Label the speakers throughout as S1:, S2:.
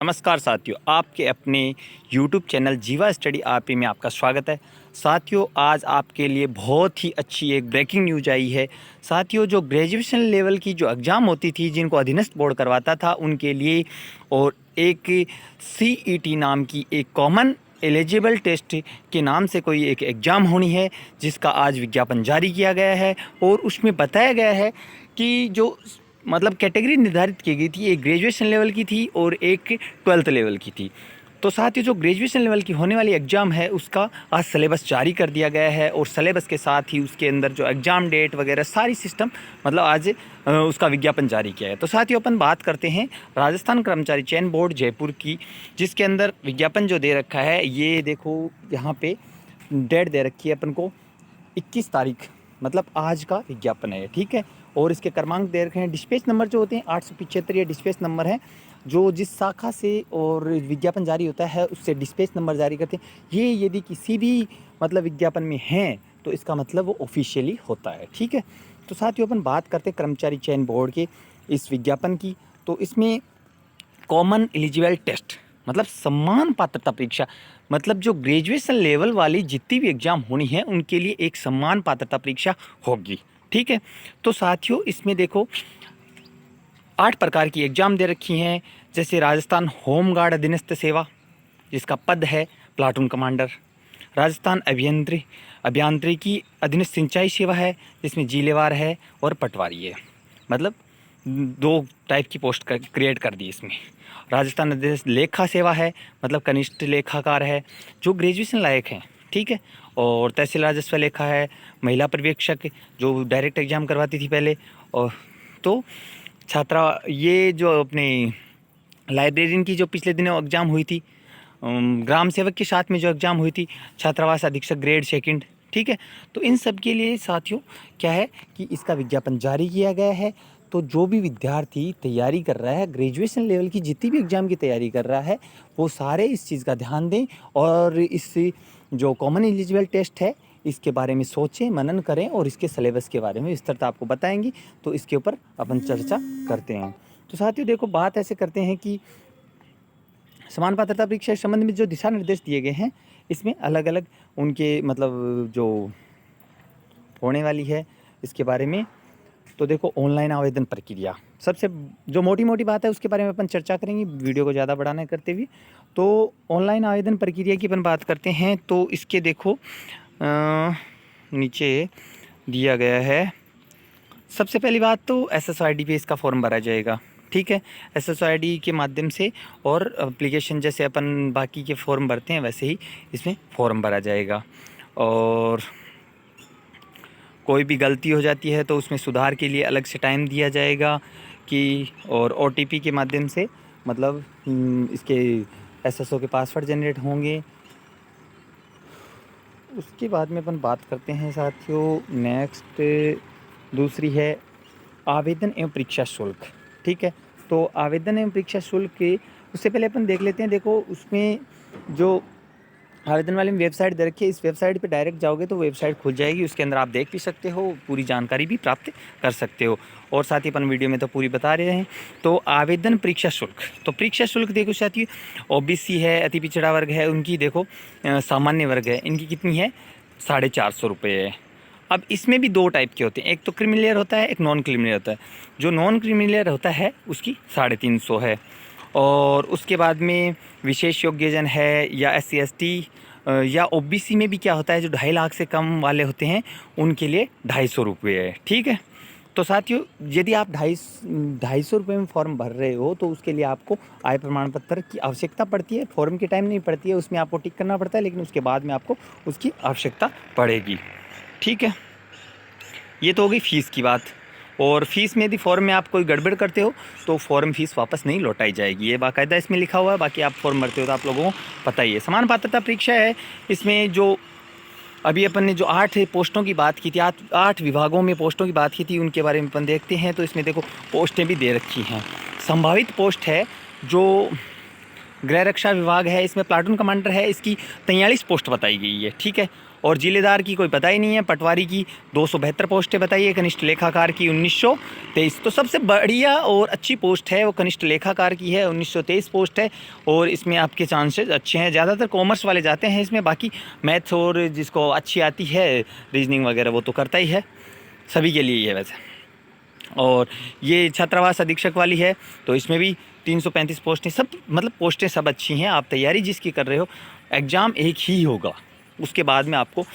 S1: नमस्कार साथियों, आपके अपने YouTube चैनल जीवा स्टडी आप में आपका स्वागत है। साथियों, आज आपके लिए बहुत ही अच्छी एक ब्रेकिंग न्यूज आई है। साथियों, जो ग्रेजुएशन लेवल की जो एग्ज़ाम होती थी, जिनको अधीनस्थ बोर्ड करवाता था, उनके लिए और एक CET नाम की एक कॉमन एलिजिबल टेस्ट के नाम से कोई एक एग्ज़ाम होनी है, जिसका आज विज्ञापन जारी किया गया है। और उसमें बताया गया है कि जो मतलब कैटेगरी निर्धारित की गई थी, एक ग्रेजुएशन लेवल की थी और एक 12th लेवल की थी। तो साथ ही जो ग्रेजुएशन लेवल की होने वाली एग्ज़ाम है, उसका आज सिलेबस जारी कर दिया गया है और सिलेबस के साथ ही उसके अंदर जो एग्ज़ाम डेट वगैरह सारी सिस्टम मतलब आज उसका विज्ञापन जारी किया है। तो साथियों, अपन बात करते हैं राजस्थान कर्मचारी चयन बोर्ड जयपुर की, जिसके अंदर विज्ञापन जो दे रखा है, ये देखो यहाँ पे डेट दे रखी है अपन को 21 तारीख, मतलब आज का विज्ञापन है, ठीक है। और इसके क्रमांक दे रखे हैं, डिस्पैच नंबर जो होते हैं 875 ये डिस्पैच नंबर है, जो जिस शाखा से और विज्ञापन जारी होता है उससे डिस्पैच नंबर जारी करते हैं। ये यदि किसी भी मतलब विज्ञापन में हैं तो इसका मतलब वो ऑफिशियली होता है, ठीक है। तो साथियों, अपन बात करते हैं कर्मचारी चयन बोर्ड के इस विज्ञापन की। तो इसमें कॉमन एलिजिबल टेस्ट मतलब समान पात्रता परीक्षा, मतलब जो ग्रेजुएशन लेवल वाली जितनी भी एग्ज़ाम होनी है उनके लिए एक समान पात्रता परीक्षा होगी, ठीक है। तो साथियों, इसमें देखो 8 प्रकार की एग्ज़ाम दे रखी हैं, जैसे राजस्थान होम गार्ड अधीनस्थ सेवा, जिसका पद है प्लाटून कमांडर। राजस्थान अभियांत्रिकी अधीनस्थ सिंचाई सेवा है, जिसमें जिलेवार है और पटवारी है, मतलब 2 टाइप की पोस्ट क्रिएट कर दी इसमें। राजस्थान अधीनस्थ लेखा सेवा है, मतलब कनिष्ठ लेखाकार है जो ग्रेजुएशन लायक हैं, ठीक है। और तहसील राजस्व लेखा है, महिला पर्यवेक्षक जो डायरेक्ट एग्जाम करवाती थी पहले। और तो छात्रा ये जो अपने लाइब्रेरियन की जो पिछले दिनों एग्ज़ाम हुई थी, ग्राम सेवक के साथ में जो एग्ज़ाम हुई थी, छात्रावास अधीक्षक ग्रेड 2, ठीक है। तो इन सब के लिए साथियों क्या है कि इसका विज्ञापन जारी किया गया है। तो जो भी विद्यार्थी तैयारी कर रहा है, ग्रेजुएशन लेवल की जितनी भी एग्ज़ाम की तैयारी कर रहा है, वो सारे इस चीज़ का ध्यान दें और इस जो कॉमन एलिजिबल टेस्ट है इसके बारे में सोचें, मनन करें और इसके सिलेबस के बारे में विस्तृत आपको बताएंगी। तो इसके ऊपर अपन चर्चा करते हैं। तो साथियों देखो, बात ऐसे करते हैं कि समान पात्रता परीक्षा के संबंध में जो दिशा निर्देश दिए गए हैं, इसमें अलग अलग उनके मतलब जो होने वाली है इसके बारे में। तो देखो, ऑनलाइन आवेदन प्रक्रिया सबसे जो मोटी मोटी बात है उसके बारे में अपन चर्चा करेंगे, वीडियो को ज़्यादा बढ़ाने करते हुए। तो ऑनलाइन आवेदन प्रक्रिया की अपन बात करते हैं, तो इसके देखो नीचे दिया गया है। सबसे पहली बात तो SSID पे इसका फॉर्म भरा जाएगा, ठीक है। SSID के माध्यम से और एप्लीकेशन जैसे अपन बाकी के फॉर्म भरते हैं वैसे ही इसमें फॉर्म भरा जाएगा। और कोई भी गलती हो जाती है तो उसमें सुधार के लिए अलग से टाइम दिया जाएगा कि और OTP के माध्यम से मतलब इसके SSO के पासवर्ड जनरेट होंगे। उसके बाद में अपन बात करते हैं साथियों, नेक्स्ट दूसरी है आवेदन एवं परीक्षा शुल्क, ठीक है। तो आवेदन एवं परीक्षा शुल्क के उससे पहले अपन देख लेते हैं। देखो, उसमें जो आवेदन वाली वेबसाइट दे रखी है, इस वेबसाइट पे डायरेक्ट जाओगे तो वेबसाइट खुल जाएगी, उसके अंदर आप देख भी सकते हो, पूरी जानकारी भी प्राप्त कर सकते हो। और साथ ही अपन वीडियो में तो पूरी बता रहे हैं। तो आवेदन परीक्षा शुल्क, तो परीक्षा शुल्क देखो साथियों, OBC है, अति पिछड़ा वर्ग है, उनकी देखो सामान्य वर्ग है, इनकी कितनी है 450 रुपये है। अब इसमें भी 2 टाइप के होते हैं, एक तो क्रीमी लेयर होता है, एक नॉन क्रीमी लेयर होता है। जो नॉन क्रीमी लेयर होता है उसकी 350 है। और उसके बाद में विशेष योग्यजन है या SC ST या OBC में भी क्या होता है, जो 2.5 लाख से कम वाले होते हैं उनके लिए 250 रुपये है, ठीक है। तो साथियों, यदि आप 250 रुपये में फॉर्म भर रहे हो तो उसके लिए आपको आय प्रमाण पत्र की आवश्यकता पड़ती है। फॉर्म के टाइम नहीं पड़ती है, उसमें आपको टिक करना पड़ता है, लेकिन उसके बाद में आपको उसकी आवश्यकता पड़ेगी, ठीक है। ये तो हो गई फ़ीस की बात। और फीस में यदि फॉर्म में आप कोई गड़बड़ करते हो तो फॉर्म फीस वापस नहीं लौटाई जाएगी, ये बाकायदा इसमें लिखा हुआ है। बाकी आप फॉर्म भरते हो तो आप लोगों को पता ही है। समान पात्रता परीक्षा है, इसमें जो अभी अपन ने जो 8 पोस्टों की बात की थी, 8 विभागों में पोस्टों की बात की थी, उनके बारे में अपन देखते हैं। तो इसमें देखो पोस्टें भी दे रखी हैं। संभावित पोस्ट है जो गृह रक्षा विभाग है, इसमें प्लाटून कमांडर है, इसकी 43 पोस्ट बताई गई है, ठीक है। और जिलेदार की कोई पता ही नहीं है। पटवारी की 272 पोस्टें बताई है, कनिष्ठ लेखाकार की 1923। तो सबसे बढ़िया और अच्छी पोस्ट है वो कनिष्ठ लेखाकार की है, 1923 पोस्ट है। और इसमें आपके चांसेस अच्छे हैं, ज़्यादातर कॉमर्स वाले जाते हैं इसमें। बाकी मैथ्स और जिसको अच्छी आती है रीजनिंग वगैरह वो तो करता ही है, सभी के लिए ही है वैसे। और ये छात्रावास अधीक्षक वाली है, तो इसमें भी 335 पोस्टें, सब मतलब पोस्टें सब अच्छी हैं। आप तैयारी जिसकी कर रहे हो, एग्ज़ाम एक ही होगा, उसके बाद में आपको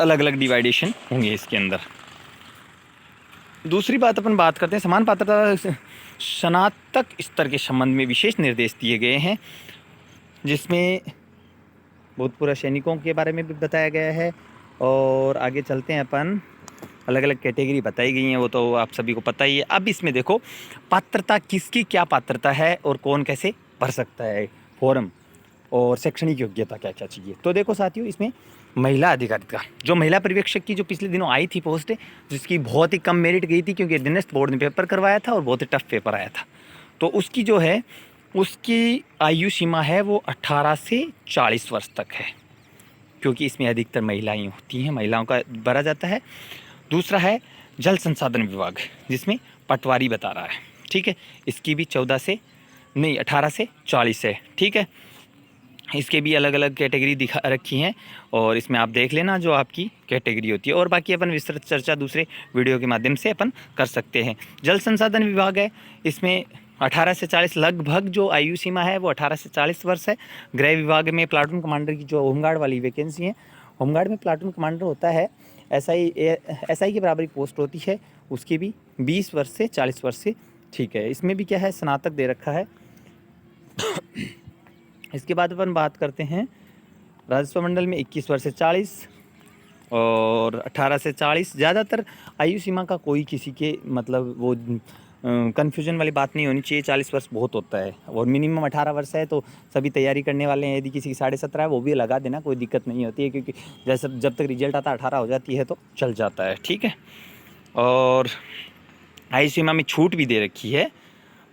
S1: अलग अलग डिवाइडेशन होंगे इसके अंदर। दूसरी बात अपन बात करते हैं समान पात्रता स्नातक स्तर के संबंध में विशेष निर्देश दिए गए हैं, जिसमें भूतपूर्व सैनिकों के बारे में भी बताया गया है। और आगे चलते हैं अपन, अलग अलग कैटेगरी बताई गई हैं, वो तो आप सभी को पता ही है। अब इसमें देखो पात्रता किसकी क्या पात्रता है और कौन कैसे भर सकता है फॉर्म, और शैक्षणिक योग्यता क्या क्या चाहिए। तो देखो साथियों, इसमें महिला अधिकारिता, जो महिला पर्यवेक्षक की जो पिछले दिनों आई थी पोस्ट, जिसकी बहुत ही कम मेरिट गई थी क्योंकि दिनेश बोर्ड ने पेपर करवाया था और बहुत ही टफ पेपर आया था। तो उसकी जो है उसकी आयु सीमा है वो 18 से 40 वर्ष तक है, क्योंकि इसमें अधिकतर महिलाएं होती हैं, महिलाओं का भरा जाता है। दूसरा है जल संसाधन विभाग, जिसमें पटवारी बता रहा है, ठीक है। इसकी भी 18 से 40 है, ठीक है। इसके भी अलग अलग कैटेगरी दिखा रखी हैं, और इसमें आप देख लेना जो आपकी कैटेगरी होती है। और बाकी अपन विस्तृत चर्चा दूसरे वीडियो के माध्यम से अपन कर सकते हैं। जल संसाधन विभाग है, इसमें 18 से 40 लगभग जो आयु सीमा है वो 18 से 40 वर्ष है। गृह विभाग में प्लाटून कमांडर की जो होमगार्ड वाली वैकेंसी है, होमगार्ड में प्लाटून कमांडर होता है, एसआई की बराबरी पोस्ट होती है, उसकी भी 20 वर्ष से 40 वर्ष से, ठीक है। इसमें भी क्या है, स्नातक दे रखा है। इसके बाद अपन बात करते हैं राजस्व मंडल में 21 वर्ष से 40 और 18 से 40। ज़्यादातर आयु सीमा का कोई किसी के मतलब वो कन्फ्यूजन वाली बात नहीं होनी चाहिए, 40 वर्ष बहुत होता है और मिनिमम 18 वर्ष है। तो सभी तैयारी करने वाले हैं, यदि किसी की 17.5 है वो भी लगा देना, कोई दिक्कत नहीं होती है, क्योंकि जैसे जब तक रिजल्ट आता है 18 हो जाती है तो चल जाता है, ठीक है। और आयु सीमा में छूट भी दे रखी है,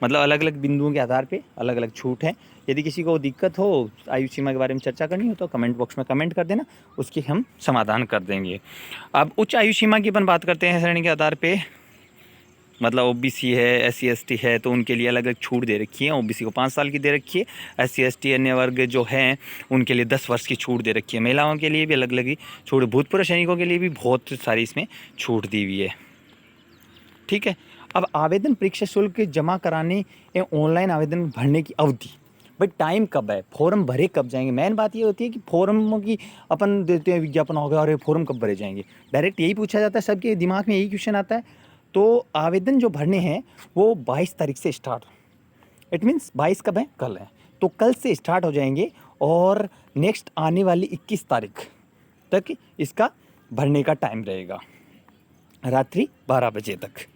S1: मतलब अलग अलग बिंदुओं के आधार पे अलग अलग छूट है। यदि किसी को दिक्कत हो, आयु सीमा के बारे में चर्चा करनी हो, तो कमेंट बॉक्स में कमेंट कर देना, उसकी हम समाधान कर देंगे। अब उच्च आयु सीमा की अपन बात करते हैं श्रेणी के आधार पे, मतलब ओबीसी है, SC ST है, तो उनके लिए अलग अलग छूट दे रखी है। ओबीसी को 5 साल की दे रखी है, SC ST अन्य वर्ग जो हैं उनके लिए 10 वर्ष की छूट दे रखी है। महिलाओं के लिए भी अलग अलग ही छूट, भूतपूर्व सैनिकों के लिए भी बहुत सारी इसमें छूट दी हुई है, ठीक है। अब आवेदन परीक्षा शुल्क जमा कराने एवं ऑनलाइन आवेदन भरने की अवधि, भाई टाइम कब है, फॉर्म भरे कब जाएंगे। मेन बात ये होती है कि फॉर्म की अपन देते हैं विज्ञापन हो गया और फॉर्म कब भरे जाएंगे, डायरेक्ट यही पूछा जाता है, सबके दिमाग में यही क्वेश्चन आता है। तो आवेदन जो भरने हैं वो 22 तारीख से स्टार्ट, इट मीन्स 22 कब है, कल है, तो कल से स्टार्ट हो जाएंगे और नेक्स्ट आने वाली 21 तारीख तक इसका भरने का टाइम रहेगा, रात्रि 12 बजे तक।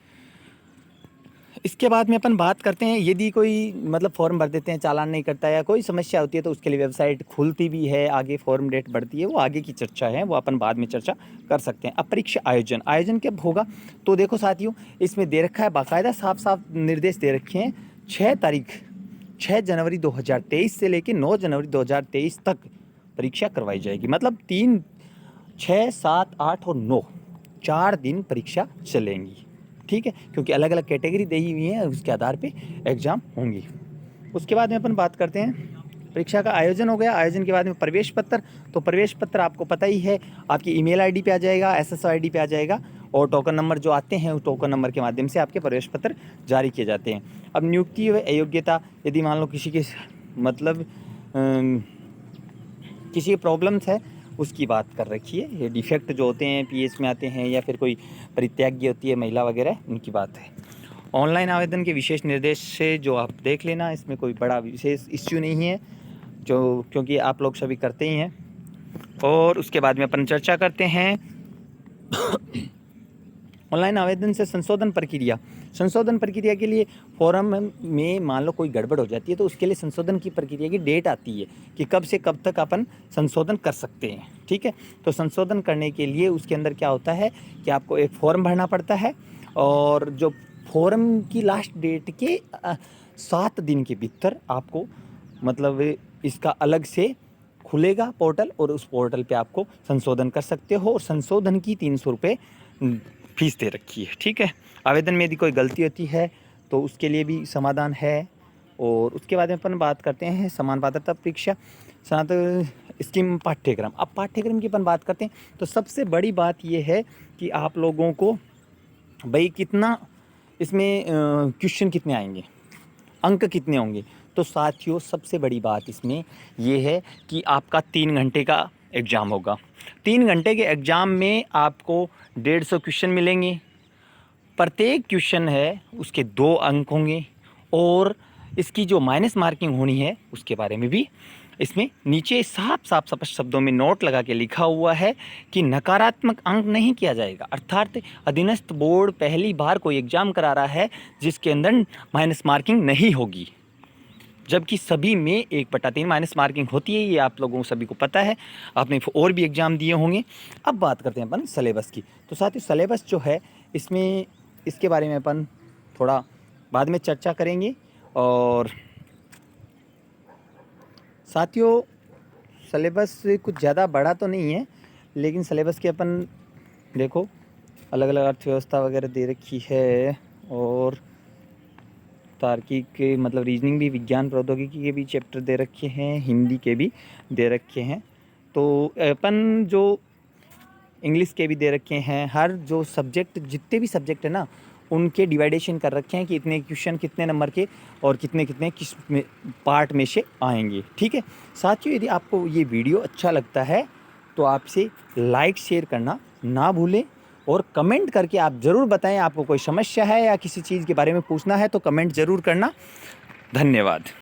S1: इसके बाद में अपन बात करते हैं, यदि कोई मतलब फॉर्म भर देते हैं, चालान नहीं करता है या कोई समस्या होती है, तो उसके लिए वेबसाइट खुलती भी है, आगे फॉर्म डेट बढ़ती है, वो आगे की चर्चा है, वो अपन बाद में चर्चा कर सकते हैं। अब परीक्षा आयोजन कब होगा, तो देखो साथियों, इसमें दे रखा है बाकायदा साफ साफ निर्देश दे रखे हैं। 6 जनवरी 2023 से लेकर 9 जनवरी 2023 तक परीक्षा करवाई जाएगी, मतलब 3, 6, 7, 8 और 9 4 दिन परीक्षा चलेंगी, ठीक है, क्योंकि अलग अलग कैटेगरी दी हुई है, उसके आधार पे एग्ज़ाम होंगी। उसके बाद में अपन बात करते हैं, परीक्षा का आयोजन हो गया, आयोजन के बाद में प्रवेश पत्र। तो प्रवेश पत्र आपको पता ही है, आपकी ईमेल आईडी पे आ जाएगा, SSO आईडी पे आ जाएगा, और टोकन नंबर जो आते हैं उस टोकन नंबर के माध्यम से आपके प्रवेश पत्र जारी किए जाते हैं। अब नियुक्ति व अयोग्यता, यदि मान लो किसी के मतलब किसी प्रॉब्लम्स है उसकी बात कर रखी है, ये डिफेक्ट जो होते हैं PH में आते हैं, या फिर कोई परित्यागी होती है महिला वगैरह, उनकी बात है। ऑनलाइन आवेदन के विशेष निर्देश से जो आप देख लेना, इसमें कोई बड़ा विशेष इश्यू नहीं है, जो क्योंकि आप लोग सभी करते ही हैं। और उसके बाद में अपन चर्चा करते हैं ऑनलाइन आवेदन से संशोधन प्रक्रिया के लिए फॉर्म में मान लो कोई गड़बड़ हो जाती है, तो उसके लिए संशोधन की प्रक्रिया की डेट आती है कि कब से कब तक अपन संशोधन कर सकते हैं, ठीक है। तो संशोधन करने के लिए उसके अंदर क्या होता है कि आपको एक फॉर्म भरना पड़ता है, और जो फॉर्म की लास्ट डेट के 7 दिन के भीतर आपको मतलब इसका अलग से खुलेगा पोर्टल और उस पोर्टल पे आपको संशोधन कर सकते हो, और संशोधन की 300 रुपये फीस दे रखी है। ठीक है, आवेदन में यदि कोई गलती होती है तो उसके लिए भी समाधान है। और उसके बाद में अपन बात करते हैं समान पात्रता परीक्षा स्नातक स्कीम पाठ्यक्रम। अब पाठ्यक्रम की अपन बात करते हैं तो सबसे बड़ी बात ये है कि आप लोगों को भाई कितना इसमें क्वेश्चन कितने आएंगे, अंक कितने होंगे। तो साथियों सबसे बड़ी बात इसमें ये है कि आपका 3 घंटे का एग्ज़ाम होगा। 3 घंटे के एग्ज़ाम में आपको 150 क्वेश्चन मिलेंगे। प्रत्येक क्वेश्चन है उसके 2 अंक होंगे, और इसकी जो माइनस मार्किंग होनी है उसके बारे में भी इसमें नीचे साफ साफ स्पष्ट शब्दों में नोट लगा के लिखा हुआ है कि नकारात्मक अंक नहीं किया जाएगा। अर्थात अधीनस्थ बोर्ड पहली बार कोई एग्ज़ाम करा रहा है जिसके अंदर माइनस मार्किंग नहीं होगी, जबकि सभी में 1/3 माइनस मार्किंग होती है। ये आप लोगों को सभी को पता है, आपने और भी एग्ज़ाम दिए होंगे। अब बात करते हैं अपन सिलेबस की। तो साथियों सिलेबस जो है इसमें इसके बारे में अपन थोड़ा बाद में चर्चा करेंगे। और साथियों सिलेबस कुछ ज़्यादा बड़ा तो नहीं है, लेकिन सिलेबस के अपन देखो अलग अलग अर्थव्यवस्था वगैरह दे रखी है, और तार्किक मतलब रीजनिंग भी, विज्ञान प्रौद्योगिकी के भी चैप्टर दे रखे हैं, हिंदी के भी दे रखे हैं। तो अपन जो इंग्लिश के भी दे रखे हैं, हर जो सब्जेक्ट जितने भी सब्जेक्ट है ना उनके डिवाइडेशन कर रखे हैं कि इतने क्वेश्चन कितने नंबर के और कितने कितने किस में पार्ट में से आएंगे। ठीक है साथियों, यदि आपको ये वीडियो अच्छा लगता है तो आपसे लाइक शेयर करना ना भूलें, और कमेंट करके आप ज़रूर बताएं आपको कोई समस्या है या किसी चीज़ के बारे में पूछना है तो कमेंट ज़रूर करना। धन्यवाद।